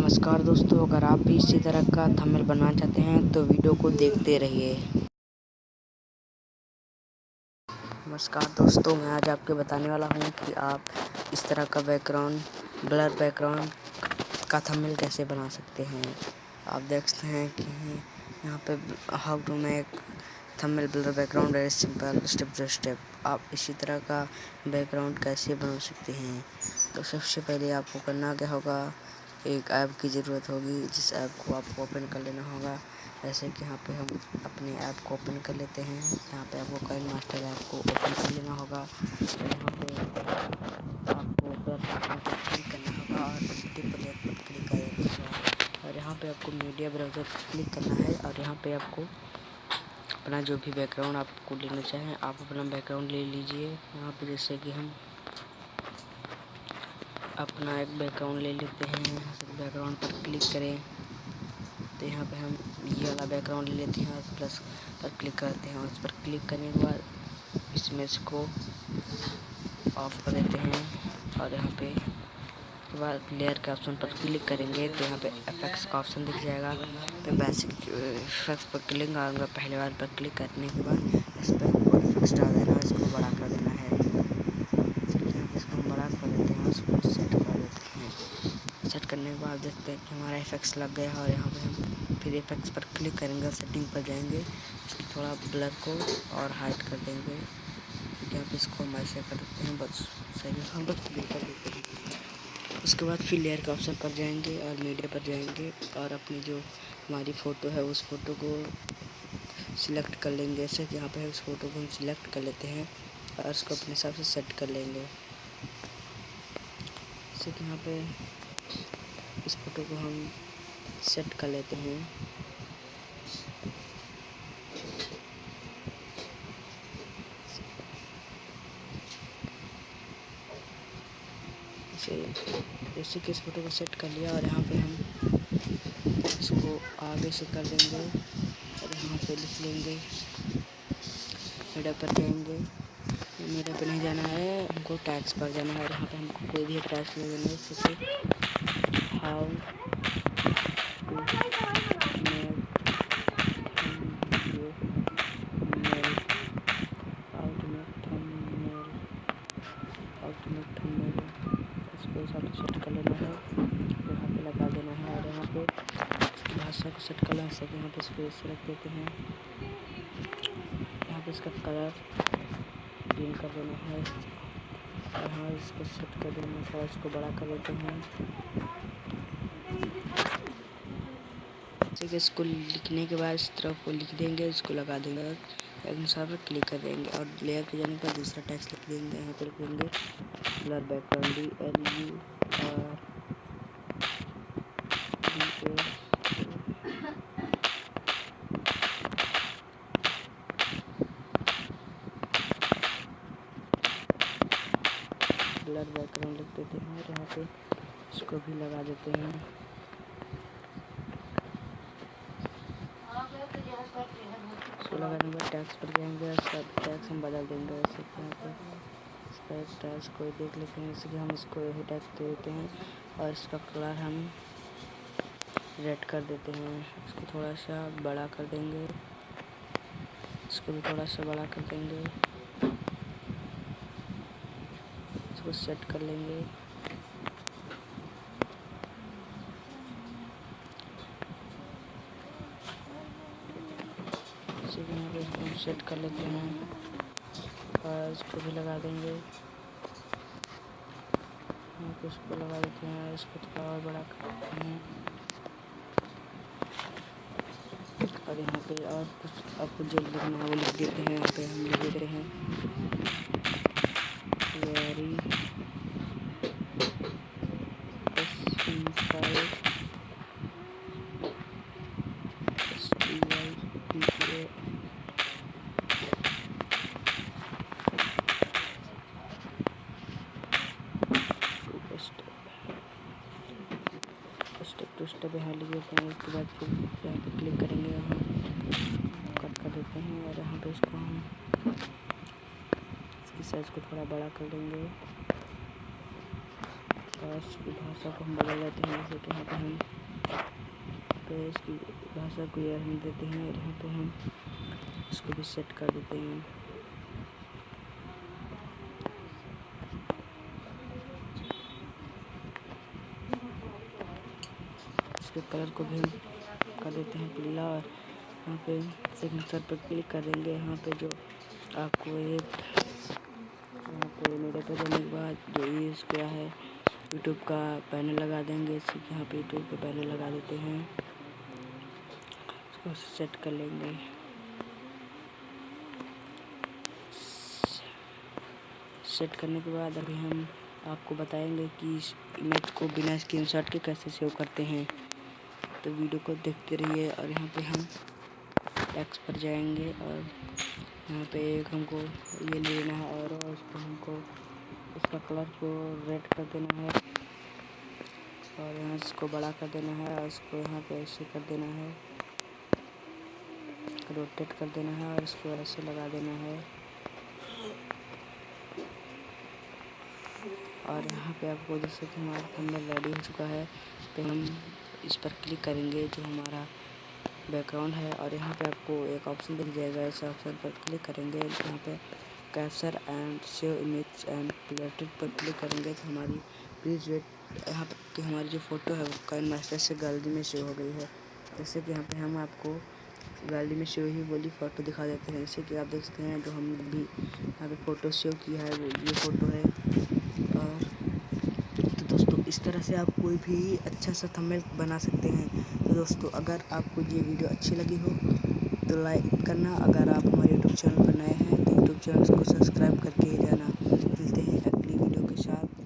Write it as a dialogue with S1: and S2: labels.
S1: नमस्कार दोस्तों, अगर आप भी इसी तरह का थंबनेल बनाना चाहते हैं तो वीडियो को देखते रहिए। नमस्कार दोस्तों, मैं आज आपको बताने वाला हूं कि आप इस तरह का ब्लर बैकग्राउंड का थंबनेल कैसे बना सकते हैं। आप देख सकते हैं कि यहाँ पे how to make thumbnail blur background very simple step by step. आप इसी तरह का बैकग्राउंड कैसे बना सकते हैं। तो सबसे पहले आपको करना क्या होगा, एक ऐप की ज़रूरत होगी जिस ऐप को आपको ओपन कर लेना होगा। जैसे कि यहाँ पे हम अपने ऐप को ओपन कर लेते हैं। यहाँ पे आपको काइन मास्टर ऐप को ओपन कर लेना होगा। तो यहाँ पे आपको क्लिक करना होगा और सिटी प्लेयर पर क्लिक कर देना होगा। और यहाँ पे आपको मीडिया ब्राउज़र पर क्लिक करना है और यहाँ पे आपको अपना जो भी बैकग्राउंड आपको लेना चाहें आप अपना बैकग्राउंड ले लीजिए। यहाँ पे जैसे कि हम अपना एक बैकग्राउंड ले लेते हैं। बैकग्राउंड पर क्लिक करें तो यहाँ पे हम ये वाला बैकग्राउंड ले लेते हैं और प्लस पर क्लिक करते हैं। उस पर क्लिक करने के बाद इस इमेज को ऑफ कर देते हैं और यहाँ पे उसके बाद लेयर के ऑप्शन पर क्लिक करेंगे तो यहाँ पे इफेक्ट्स का ऑप्शन दिख जाएगा। तो बेसिक इफेक्ट्स पर क्लिक आऊँगा। पहले बार पर क्लिक करने के बाद इस पर इफेक्ट्स डाल देना, इसको बड़ा कर देना है। इसको बड़ा कर देते हैं, उसको सेट कर देते हैं। सेट करने के बाद देखते हैं कि हमारा इफेक्ट्स लग गया है और यहाँ पे हम फिर इफेक्ट्स पर क्लिक करेंगे, सेटिंग पर जाएंगे, इसकी थोड़ा ब्लर को और हाइड कर देंगे। यहाँ पे इसको हम ऐसे कर देते हैं, बस सही हम बस क्लिक कर देते हैं। उसके बाद फिर लेयर के ऑप्शन पर जाएंगे और मीडिया पर जाएंगे और अपनी जो हमारी फ़ोटो है उस फ़ोटो को सिलेक्ट कर लेंगे। जैसे कि यहाँ पे उस फ़ोटो को हम सिलेक्ट कर लेते हैं और उसको अपने हिसाब से सेट कर लेंगे। जैसे कि यहाँ पे इस फोटो को हम सेट कर लेते हैं। जैसे कि इस फोटो को सेट कर लिया और यहाँ पे हम इसको आगे से कर देंगे और यहाँ पे लिख लेंगे, मीडिया पर जाएंगे। मीडिया पर नहीं जाना है, हमको टैग्स पर जाना है और यहाँ पे हमको कोई भी टैग्स ले लेना है। जैसे हाउ इसको साथ सेट कर लेना है, यहाँ पे लगा देना है और यहाँ पे इसकी भाषा को सेट कर लेना है। यहाँ पे इसको ऐसे रख देते हैं। यहाँ पे इसका कलर ग्रीन कर देना है और हाँ इसको सेट कर देना है। इसको बड़ा कर देते हैं। ठीक है, इसको लिखने के बाद इस तरफ को लिख देंगे, इसको लगा देंगे, अनुसार पर क्लिक कर देंगे और लेयर पे जाने पर दूसरा टेक्स्ट लिख देंगे। यहाँ पर लिख देंगे ब्लर बैकग्राउंड ब्लर बैकग्राउंड लिख देते हैं और यहाँ पे इसको भी लगा देते हैं। इसको लगाने के बाद टैक्स पर जाएंगे, इसका टैक्स हम बदल देंगे। जैसे कि यहाँ पे इसका टैक्स को देख लेते हैं, जैसे कि हम इसको यही टैक्स दे देते हैं और इसका कलर हम रेड कर देते हैं। इसको थोड़ा सा बड़ा कर देंगे, इसको भी थोड़ा सा बड़ा कर देंगे, इसको सेट कर लेंगे। यहाँ पे इसको सेट कर लेते हैं और इसको भी लगा देंगे। यहाँ पे इसको लगा देते हैं, इसको थोड़ा और बड़ा कर देते हैं और यहाँ पे और कुछ आपको जो लिखना है वो लिख देते हैं। यहाँ पे हम लिख देते हैं very simple step to step यहाँ लिख देते हैं। उसके बाद फिर यहाँ पे क्लिक करेंगे, यहाँ कट कर देते हैं और यहाँ पे इसको हम इसकी साइज़ को थोड़ा बड़ा कर देंगे और इसकी भाषा को हम बदल देते हैं। जैसे कि यहाँ पे हम तो इसकी भाषा को यह हम देते हैं और यहाँ पे हम इसको भी सेट कर देते हैं। इसके कलर को भी हम कर देते हैं पीला और यहाँ पे सिग्नेचर पर क्लिक करेंगे। यहाँ पे जो आपको एक यहाँ पे मेरे पे जाने के बाद जो यूज़ किया है यूट्यूब का पैनल लगा देंगे। इसी यहाँ पे यूट्यूब का पैनल लगा देते हैं, इसको सेट कर लेंगे। सेट करने के बाद अभी हम आपको बताएंगे कि इस इमेज को बिना स्क्रीनशॉट के कैसे सेव करते हैं। तो वीडियो को देखते रहिए। और यहाँ पे हम टेक्स्ट पर जाएंगे और यहाँ पे एक हमको ये लेना है और उसको हमको इसका कलर को रेड कर देना है और यहाँ इसको बड़ा कर देना है और इसको यहाँ पे ऐसे कर देना है, रोटेट कर देना है और इसको ऐसे लगा देना है। और यहाँ पे आपको जैसे कि हमारा थंबनेल रेडी हो चुका है तो हम इस पर क्लिक करेंगे जो हमारा बैकग्राउंड है और यहाँ पे आपको एक ऑप्शन दिख जाएगा। इस ऑप्शन पर क्लिक करेंगे, यहाँ पे capture and save image and created पर क्लिक करेंगे तो हमारी प्लीज़ वेट यहाँ पर कि हमारी जो फ़ोटो है वो काइन मास्टर से गैलरी में सेव हो गई है। जैसे कि यहाँ पे हम आपको गैलरी में सेव ही वाली फ़ोटो दिखा देते हैं। जैसे कि आप देख सकते हैं जो हम भी यहाँ पे फ़ोटो सेव किया है वो ये फ़ोटो है। और तो दोस्तों इस तरह से आप कोई भी अच्छा सा थंबनेल बना सकते हैं। तो दोस्तों अगर आपको ये वीडियो अच्छी लगी हो तो लाइक करना। अगर आप हमारे यूट्यूब चैनल पर नए हैं तो यूट्यूब चैनल को सब्सक्राइब करके ही जाना। मिलते हैं अगली वीडियो के साथ।